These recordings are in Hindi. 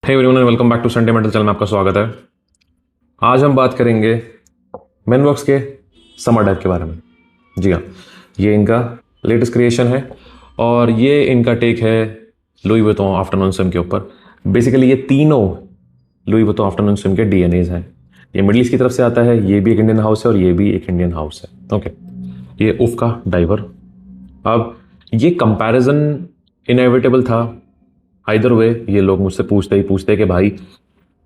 Hey everyone and welcome back to Sunday mental channel में आपका स्वागत है। आज हम बात करेंगे मेनवर्क्स के समर डाइव के बारे में। जी हाँ, ये इनका लेटेस्ट क्रिएशन है और ये इनका टेक है लुई वुइटन आफ्टरनून स्विम के ऊपर। बेसिकली ये तीनों लुई वुइटन आफ्टरनून स्विम के डीएनएज हैं। ये मिडिल ईस्ट की तरफ से आता है, ये भी एक इंडियन हाउस है और ये भी एक इंडियन हाउस है। ओके, ये उफ का डाइवर। अब ये कंपैरिजन इनएविटेबल था। आइदर वे ये लोग मुझसे पूछते कि भाई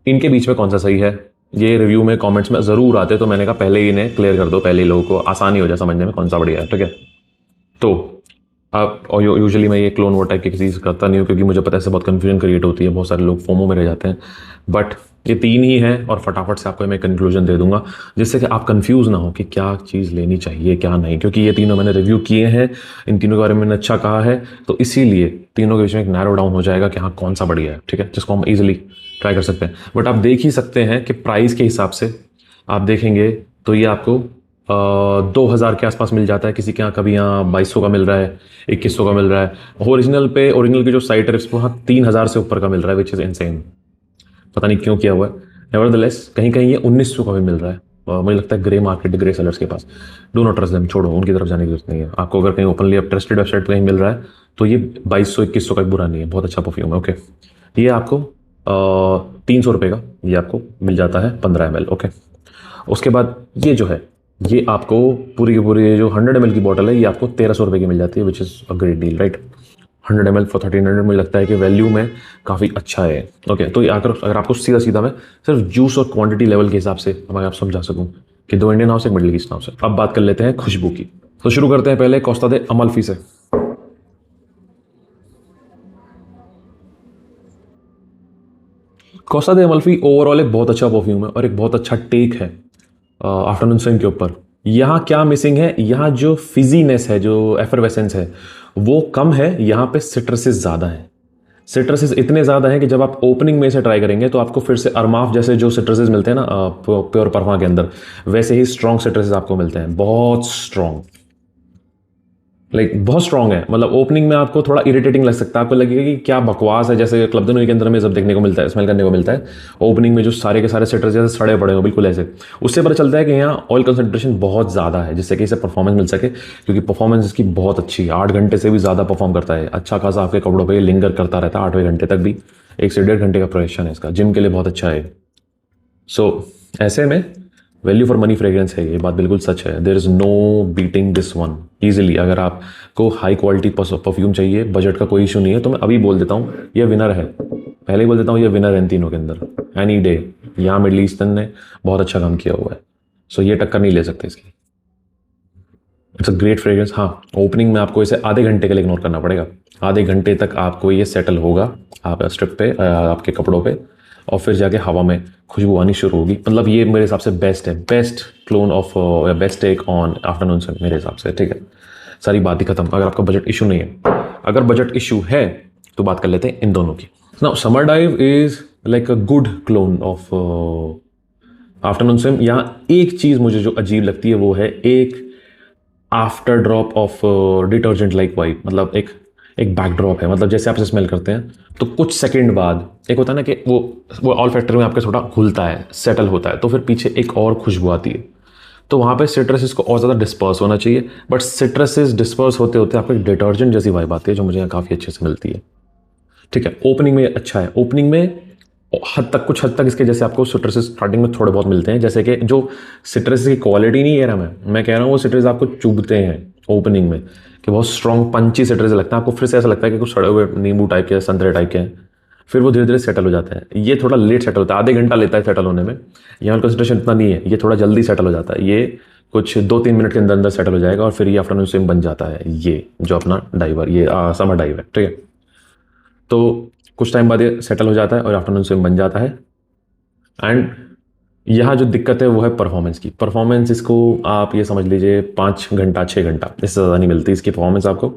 इनके बीच में कौन सा सही है। ये रिव्यू में कमेंट्स में ज़रूर आते, तो मैंने कहा पहले ही इन्हें क्लियर कर दो, पहले ही लोगों को आसानी हो जाए समझने में कौन सा बढ़िया है। ठीक है, तो अब और यूजुअली मैं ये क्लोन वो टाइप की किसी से करता नहीं हूँ, क्योंकि मुझे पता है इससे बहुत कन्फ्यूजन क्रिएट होती है, बहुत सारे लोग फोमो में रह जाते हैं। बट ये तीन ही हैं और फटाफट से आपको मैं कंक्लूजन दे दूंगा, जिससे कि आप कंफ्यूज ना हो कि क्या चीज़ लेनी चाहिए क्या नहीं, क्योंकि ये तीनों मैंने रिव्यू किए हैं, इन तीनों के बारे में मैंने अच्छा कहा है, तो इसीलिए तीनों के बीच में एक नैरो डाउन हो जाएगा कि हाँ कौन सा बढ़िया है। ठीक है, जिसको हम इजीली ट्राई कर सकते हैं। बट आप देख ही सकते हैं कि प्राइस के हिसाब से आप देखेंगे तो ये आपको 2000 के आसपास मिल जाता है किसी के यहाँ, कभी यहाँ 2200 का मिल रहा है, 2100 का मिल रहा है। ओरिजिनल की जो साइट है वहाँ 3000 से ऊपर का मिल रहा है, विच इज़ इनसेन। पता नहीं क्यों किया हुआ है। नेवरदलेस कहीं कहीं ये 1900 का भी मिल रहा है। मुझे लगता है ग्रे मार्केट, ग्रे सेलर्स के पास। डू नॉट ट्रस्ट देम, छोड़ो, उनकी तरफ जाने की जरूरत नहीं है। आपको अगर कहीं ओपनली अब ट्रस्टेड वेबसाइट कहीं मिल रहा है तो ये 2200-2100 का बुरा नहीं है, बहुत अच्छा परफ्यूम है। ओके, ये आपको 300 रुपये का ये आपको मिल जाता है 15 ml। ओके, उसके बाद ये जो है ये आपको पूरी की पूरी जो 100 ml की बॉटल है ये आपको 1300 रुपये की मिल जाती है, which is a great deal, right. 100 ml for 1300 मुझे लगता है कि वैल्यू में काफ़ी अच्छा है। ओके, तो ये अगर आपको सीधा सीधा मैं सिर्फ जूस और क्वांटिटी लेवल के हिसाब से मैं आप समझा सकूं कि दो इंडियन हाउस एक मिडिल ईस्ट हाउस है। अब बात कर लेते हैं खुशबू की। तो शुरू करते हैं पहले कोस्टा दे अमाल्फी से। कोस्टा दे अमाल्फी ओवरऑल एक बहुत अच्छा परफ्यूम है और एक बहुत अच्छा टेक है आफ्टरनून स्विम के ऊपर। यहाँ क्या मिसिंग है, यहाँ जो फिजीनेस है, जो एफरवेसेंस है वो कम है, यहाँ पे सिट्रसेस ज़्यादा है। सिट्रसेस इतने ज़्यादा हैं कि जब आप ओपनिंग में से ट्राई करेंगे तो आपको फिर से अरमाफ जैसे जो सिट्रसेस मिलते हैं ना प्योर परफा के अंदर, वैसे ही स्ट्रॉन्ग सिट्रसेस आपको मिलते हैं, बहुत स्ट्रॉन्ग, बहुत स्ट्रॉन्ग है। मतलब ओपनिंग में आपको थोड़ा इरिटेटिंग लग सकता है, आपको लगेगा कि क्या बकवास है, जैसे क्लब के अंदर में सब देखने को मिलता है, स्मेल करने को मिलता है ओपनिंग में, जो सारे के सारे सिट्रस जैसे सड़े पड़े हो बिल्कुल ऐसे। उससे पता चलता है कि यहाँ ऑयल कंसंट्रेशन बहुत ज़्यादा है, जिससे कि इसे परफॉर्मेंस मिल सके, क्योंकि परफॉर्मेंस इसकी बहुत अच्छी है, 8 घंटे से भी ज़्यादा परफॉर्म करता है, अच्छा खासा आपके कपड़ों पर लिंगर करता रहता है 8वें घंटे तक भी। 1 से 1.5 घंटे का प्रोडक्शन है इसका, जिम के लिए बहुत अच्छा है। सो ऐसे में वैल्यू फॉर मनी फ्रेग्रेंस है, ये बात बिल्कुल सच है। There is no beating this one easily. अगर आपको हाई क्वालिटी परफ्यूम चाहिए, बजट का कोई इशू नहीं है, तो मैं अभी बोल देता हूँ ये विनर है, पहले ही बोल देता हूँ ये विनर है इन तीनों के अंदर एनी डे। यहाँ मिडल ईस्टर्न ने बहुत अच्छा काम किया हुआ है, सो ये टक्कर नहीं ले सकते इसकी। It's a great fragrance. हाँ, ओपनिंग में आपको इसे आधे घंटे के लिए इग्नोर करना पड़ेगा, आधे घंटे तक आपको ये सेटल होगा आप स्ट्रिप पे, आपके कपड़ों पे, और फिर जाके हवा में खुशबू आनी शुरू होगी। मतलब ये मेरे हिसाब से बेस्ट है, best clone of best take on afternoon से मेरे हिसाब से। ठीक है, सारी बात ही खत्म। अगर आपका बजट इशू नहीं है, अगर बजट इशू है तो बात कर लेते हैं इन दोनों की। Now summer dive is like a good clone of afternoon swim. यहाँ एक चीज़ मुझे जो अजीब लगती है वो है एक after drop of detergent like vibe. मतलब एक बैकड्रॉप है, मतलब जैसे आप इसे स्मेल करते हैं तो कुछ सेकंड बाद एक होता है ना कि वो ऑल फैक्टर में आपके थोड़ा घुलता है, सेटल होता है, तो फिर पीछे एक और खुशबू आती है। तो वहाँ पे सिट्रसेस को और ज़्यादा डिस्पर्स होना चाहिए, बट सिट्रसेस डिस्पर्स होते होते आपको एक डिटर्जेंट जैसी वाइब आती है, जो मुझे यहाँ काफ़ी अच्छे से मिलती है। ठीक है, ओपनिंग में अच्छा है, ओपनिंग में कुछ हद तक इसके जैसे आपको सिट्रसेस स्टार्टिंग में थोड़े बहुत मिलते हैं, जैसे कि जो सिट्रस की क्वालिटी नहीं कह रहा मैं कह रहा हूँ वो सिट्रस आपको चुभते हैं ओपनिंग में, कि बहुत स्ट्रॉन्ग पंची सिट्रस लगता है आपको, फिर से ऐसा लगता है कि कुछ सड़े हुए नींबू टाइप के, संतरे टाइप के हैं, फिर वो धीरे धीरे सेटल हो जाता है। ये थोड़ा लेट सेटल होता है, आधे घंटा लेता है सेटल होने में। यहाँ कंसंट्रेशन इतना नहीं है, ये थोड़ा जल्दी सेटल हो जाता है, ये कुछ 2-3 मिनट के अंदर अंदर सेटल हो जाएगा और फिर ये आफ्टरनून स्विम बन जाता है, ये जो अपना डाइवर, ये समर डाइव है। ठीक है, तो कुछ टाइम बाद ये सेटल हो जाता है और आफ्टरनून स्विम बन जाता है। एंड यहाँ जो दिक्कत है वो है परफॉर्मेंस की। परफॉर्मेंस इसको आप ये समझ लीजिए 5 घंटा 6 घंटा, इससे ज़्यादा नहीं मिलती इसकी परफॉर्मेंस आपको।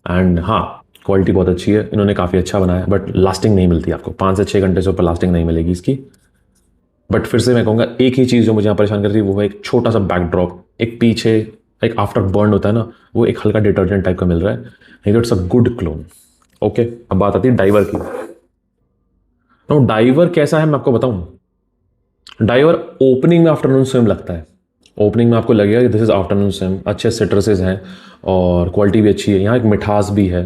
एंड हाँ, क्वालिटी बहुत अच्छी है, इन्होंने काफ़ी अच्छा बनाया, बट लास्टिंग नहीं मिलती आपको, 5 से 6 घंटे से ऊपर लास्टिंग नहीं मिलेगी इसकी। बट फिर से मैं कहूँगा एक ही चीज़ जो मुझे यहाँ परेशान करती है वो है एक छोटा सा बैकड्रॉप, एक पीछे एक आफ्टर बर्न होता है ना, वो एक हल्का डिटर्जेंट टाइप का मिल रहा है। It's a good clone. Okay, अब बात आती है डाइवर की। तो डाइवर कैसा है मैं आपको बताऊं। डाइवर ओपनिंग में आफ्टरनून स्विम लगता है, ओपनिंग में आपको लगेगा कि दिस इज आफ्टरनून स्विम, अच्छे सिट्रसेस हैं और क्वालिटी भी अच्छी है, यहाँ एक मिठास भी है।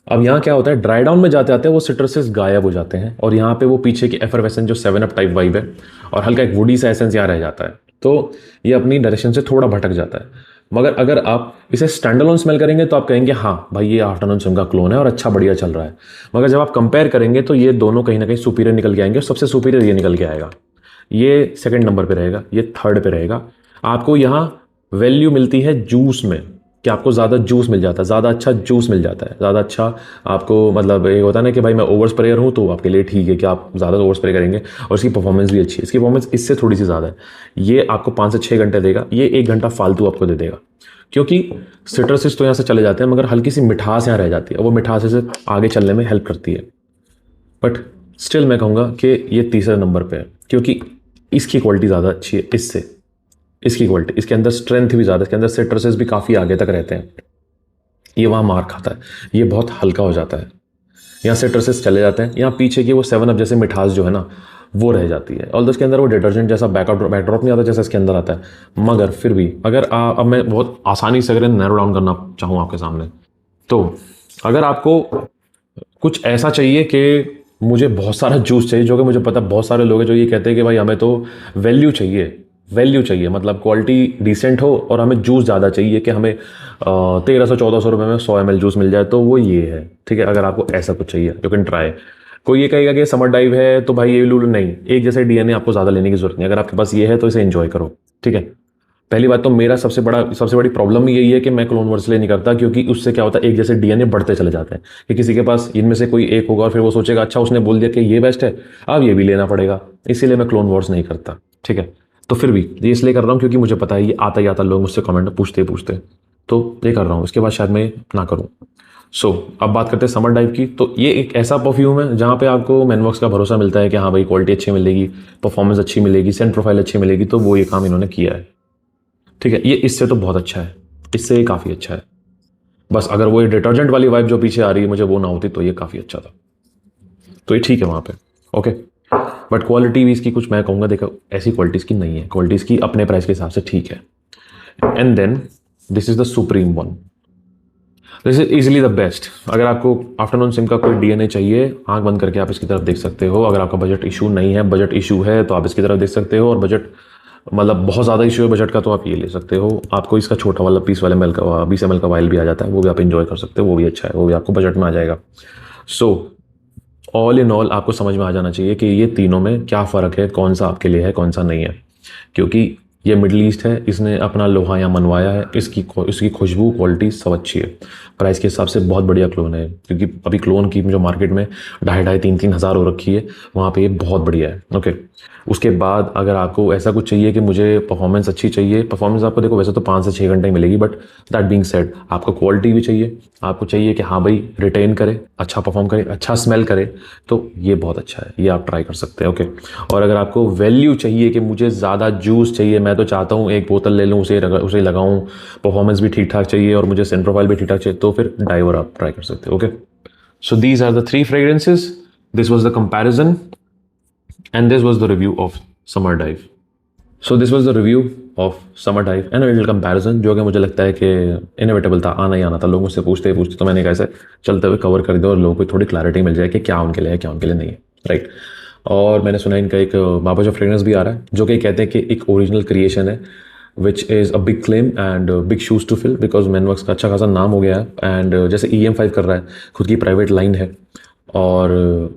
अब यहाँ क्या होता है, ड्राई डाउन में जाते आते वो सिट्रसेस गायब हो जाते हैं और यहाँ पे वो पीछे की एफरवेसेंस जो 7 अप टाइप वाइब है और हल्का एक वुडी सा एसेंस यहाँ रह जाता है, तो ये अपनी डायरेक्शन से थोड़ा भटक जाता है। मगर अगर आप इसे स्टैंड अलोन स्मेल करेंगे तो आप कहेंगे हाँ भाई ये आफ्टरनून स्विम का क्लोन है और अच्छा बढ़िया चल रहा है। मगर जब आप कंपेयर करेंगे तो ये दोनों कहीं ना कहीं सुपीरियर निकल के आएंगे और सबसे सुपीरियर ये निकल के आएगा, ये सेकंड नंबर पे रहेगा, ये थर्ड पे रहेगा। आपको यहाँ वैल्यू मिलती है जूस में कि आपको ज़्यादा जूस मिल जाता है, ज़्यादा अच्छा जूस मिल जाता है, ज़्यादा अच्छा आपको, मतलब ये होता है ना कि भाई मैं ओवर स्प्रेयर हूँ तो आपके लिए ठीक है कि आप ज़्यादा ओवर स्प्रे करेंगे और इसकी परफॉर्मेंस भी अच्छी है। इसकी परफॉर्मेंस इससे थोड़ी सी ज़्यादा है, ये आपको 5 से 6 घंटे देगा, ये 1 घंटा फालतू आपको दे देगा क्योंकि सिट्रसिस तो यहाँ से चले जाते हैं मगर हल्की सी मिठास यहाँ रह जाती है और वो मिठास से आगे चलने में हेल्प करती है। बट स्टिल मैं कहूँगा कि ये तीसरे नंबर पे है क्योंकि इसकी क्वालिटी ज़्यादा अच्छी है इससे, इसकी क्वालिटी, इसके अंदर स्ट्रेंथ भी ज़्यादा है, इसके अंदर सिट्रसेस भी काफ़ी आगे तक रहते हैं, ये वहाँ मार खाता है, ये बहुत हल्का हो जाता है, यहाँ सिट्रसेस चले जाते हैं, यहाँ पीछे की वो 7 अप जैसे मिठास जो है ना वो रह जाती है। और इसके अंदर वो डिटर्जेंट जैसा बैकड्रॉप नहीं आता जैसा इसके अंदर आता है। मगर फिर भी अगर अब मैं बहुत आसानी से अगर नैरो डाउन करना चाहूँ आपके सामने, तो अगर आपको कुछ ऐसा चाहिए कि मुझे बहुत सारा जूस चाहिए, जो कि मुझे पता बहुत सारे लोग हैं जो ये कहते हैं कि भाई हमें तो वैल्यू चाहिए, वैल्यू चाहिए मतलब क्वालिटी डिसेंट हो और हमें जूस ज़्यादा चाहिए कि हमें 1300-1400 रुपये में 100 ml जूस मिल जाए, तो वो ये है। ठीक है, अगर आपको ऐसा कुछ चाहिए यू कैन ट्राई। कोई ये कहेगा कि समर डाइव है तो भाई ये लूल, नहीं, एक जैसे डीएनए आपको ज़्यादा लेने की जरूरत नहीं, अगर आपके पास ये है तो इसे एंजॉय करो। ठीक है, पहली बात तो मेरा सबसे बड़ी प्रॉब्लम यही है कि मैं क्लोन वर्स ले नहीं करता क्योंकि उससे क्या होता है एक जैसे डीएनए बढ़ते चले जाते हैं कि किसी के पास इनमें से कोई एक होगा और फिर वो सोचेगा अच्छा उसने बोल दिया कि ये बेस्ट है अब ये भी लेना पड़ेगा, इसीलिए मैं क्लोन वॉर्स नहीं करता। ठीक है, तो फिर भी ये इसलिए कर रहा हूँ क्योंकि मुझे पता है ये आता ही आता लोग मुझसे कमेंट पूछते तो ये कर रहा हूँ, इसके बाद शायद मैं ना करूँ। सो अब बात करते हैं समर डाइव की। तो ये एक ऐसा परफ्यूम है जहाँ पे आपको मैनवर्क्स का भरोसा मिलता है कि हाँ भाई क्वालिटी अच्छी मिलेगी, परफॉर्मेंस अच्छी मिलेगी, सेंट प्रोफाइल अच्छी मिलेगी, तो वो ये काम इन्होंने किया है। ठीक है, ये इससे तो बहुत अच्छा है, इससे ये काफ़ी अच्छा है। बस अगर वो ये डिटर्जेंट वाली वाइब जो पीछे आ रही है मुझे वो ना होती तो ये काफ़ी अच्छा था, तो ये ठीक है वहाँ पे, ओके। बट क्वालिटी भी इसकी कुछ मैं कहूँगा देखो ऐसी क्वालिटी इसकी नहीं है, क्वालिटी इसकी अपने प्राइस के हिसाब से ठीक है। And then this is the supreme one, this is easily the best. अगर आपको आफ्टरनून सिम का कोई डीएनए चाहिए, आंख बंद करके आप इसकी तरफ देख सकते हो। अगर आपका बजट इशू नहीं है, बजट इशू है तो आप इसकी तरफ देख सकते हो, और बजट मतलब बहुत ज़्यादा इशू है बजट का तो आप ये ले सकते हो। आपको इसका छोटा वाला 20 ml का वाइल भी आ जाता है, वो भी आप इंजॉय कर सकते हो, वो भी अच्छा है, वो भी आपको बजट में आ जाएगा। सो ऑल इन ऑल आपको समझ में आ जाना चाहिए कि ये तीनों में क्या फ़र्क है, कौन सा आपके लिए है कौन सा नहीं है। क्योंकि ये मिडल ईस्ट है, इसने अपना लोहा यहाँ मनवाया है, इसकी खुशबू क्वालिटी सब अच्छी है, प्राइस के हिसाब से बहुत बढ़िया क्लोन है। क्योंकि अभी क्लोन की जो मार्केट में 2,500-3,000 हज़ार हो रखी है, वहाँ पे ये बहुत बढ़िया है, ओके। उसके बाद अगर आपको ऐसा कुछ चाहिए कि मुझे परफॉर्मेंस अच्छी चाहिए, परफॉर्मेंस आपको देखो वैसे तो 5 से 6 घंटे मिलेगी, बट दैट बीइंग सेड आपको क्वालिटी भी चाहिए, आपको चाहिए कि हाँ भाई रिटेन करे, अच्छा परफॉर्म करे, अच्छा स्मेल करे, तो ये बहुत अच्छा है, ये आप ट्राई कर सकते हैं, ओके। और अगर आपको वैल्यू चाहिए कि मुझे ज़्यादा जूस चाहिए, मैं तो चाहता हूँ एक बोतल ले लूँ, उसे लगाऊँ, परफॉर्मेंस भी ठीक ठाक चाहिए और मुझे सेंट प्रोफाइल भी ठीक ठाक चाहिए, तो फिर डाइवर आप ट्राई कर सकते हो, okay. So these are the 3 fragrances, this was the comparison and this was the review of Summer Dive. So this was the review of Summer Dive and a little comparison, जो कि मुझे लगता है कि इनएविटेबल था, आना ही आना था, लोग मुझसे पूछते तो मैंने कैसे चलते हुए कवर कर दिया और लोगों को थोड़ी क्लैरिटी मिल जाए कि क्या उनके लिए है क्या उनके लिए नहीं है, राइट। और मैंने सुना इनका एक बाबाजा फ्रेग्रेंस भी आ रहा है जो कि कहते हैं कि एक ओरिजिनल क्रिएशन है, which is a big claim and big shoes to fill, because Manworks का अच्छा खासा नाम हो गया है एंड जैसे EM5 कर रहा है, खुद की प्राइवेट लाइन है, और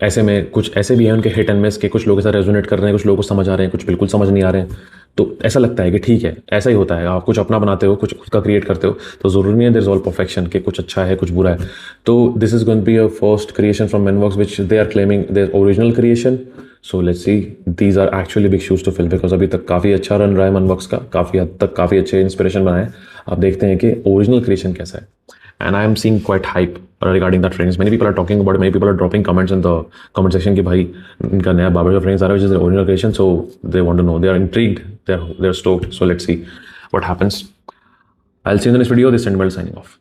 ऐसे में कुछ ऐसे भी हैं उनके हिट एंड मिस के, कुछ लोगों के साथ रेजोनेट कर रहे हैं, कुछ लोगों को समझ आ रहे हैं, कुछ बिल्कुल समझ नहीं आ रहे हैं, तो ऐसा लगता है कि ठीक है ऐसा ही होता है, आप कुछ अपना बनाते हो, कुछ खुद का क्रिएट करते हो, तो ज़रूरी नहीं है देयर इज ऑल परफेक्शन कि कुछ अच्छा है कुछ बुरा है। तो this is going to be a first creation from Manworks which they are claiming their original creation. So let's see, these are actually big shoes to fill, because अभी तक काफ़ी अच्छा रन रहा है मैनवर्क्स का, काफ़ी हद तक काफ़ी अच्छे इंस्पिरेशन बनाए। आप देखते हैं कि ओरिजिनल क्रिएशन कैसा है, and I am seeing quite hype regarding that fragrance. Many people are talking about it. Many people are dropping comments in the comment section कि भाई इनका नया बाबाजा fragrance आ रहा है, which is the original creation. So they want to know. They are intrigued. They're stoked. So let's see what happens. I'll see you in the next video. This is Sendmel signing off.